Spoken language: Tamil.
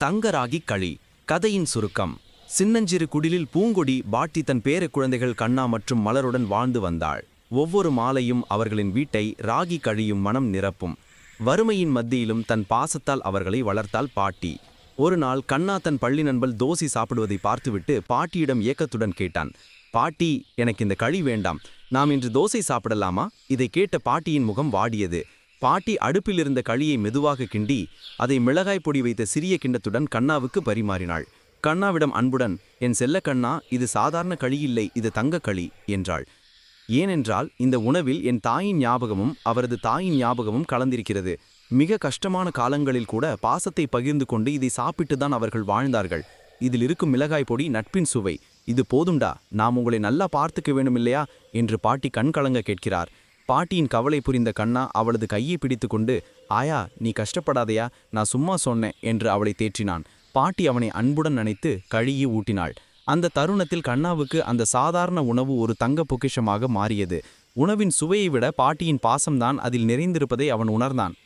தங்கராகி களி கதையின் சுருக்கம். சின்னஞ்சிறு குடிலில் பூங்கொடி பாட்டி தன் பேர குழந்தைகள் கண்ணா மற்றும் மலருடன் வாழ்ந்து வந்தாள். ஒவ்வொரு மாலையும் அவர்களின் வீட்டை ராகி கழியும் மனம் நிரப்பும். வறுமையின் மத்தியிலும் தன் பாசத்தால் அவர்களை வளர்த்தாள் பாட்டி. ஒரு நாள் கண்ணா தன் பள்ளி நண்பன் தோசை சாப்பிடுவதை பார்த்துவிட்டு பாட்டியிடம் ஏக்கத்துடன் கேட்டான். பாட்டி, எனக்கு இந்த களி வேண்டாம், நாம் இன்று தோசை சாப்பிடலாமா? இதை கேட்ட பாட்டியின் முகம் வாடியது. பாட்டி அடுப்பில் இருந்த களியை மெதுவாக கிண்டி அதை மிளகாய் பொடி வைத்த சிறிய கிண்ணத்துடன் கண்ணாவுக்கு பரிமாறினாள். கண்ணாவிடம் அன்புடன், என் செல்ல கண்ணா, இது சாதாரண களி இல்லை, இது தங்க களி என்றாள். ஏனென்றால் இந்த உணவில் என் தாயின் ஞாபகமும் அவரது தாயின் ஞாபகமும் கலந்திருக்கிறது. மிக கஷ்டமான காலங்களில் கூட பாசத்தை பகிர்ந்து கொண்டு இதை சாப்பிட்டுதான் அவர்கள் வாழ்ந்தார்கள். இதில் இருக்கும் மிளகாய் பொடி நட்பின் சுவை. இது போதும்டா, நாம் உங்களை நல்லா பார்த்துக்க வேண்டுமில்லையா என்று பாட்டி கண்கலங்க கேட்கிறார். பாட்டியின் கவலை புரிந்த கண்ணா அவளது கையை பிடித்து கொண்டு, ஆயா, நீ கஷ்டப்படாதையா, நான் சும்மா சொன்னேன் என்று அவளை தேற்றினான். பாட்டி அவனை அன்புடன் நினைத்து கழியை ஊட்டினாள். அந்த தருணத்தில் கண்ணாவுக்கு அந்த சாதாரண உணவு ஒரு தங்க பொக்கிஷமாக மாறியது. உணவின் சுவையை விட பாட்டியின் பாசம்தான் அதில் நிறைந்திருப்பதை அவன் உணர்ந்தான்.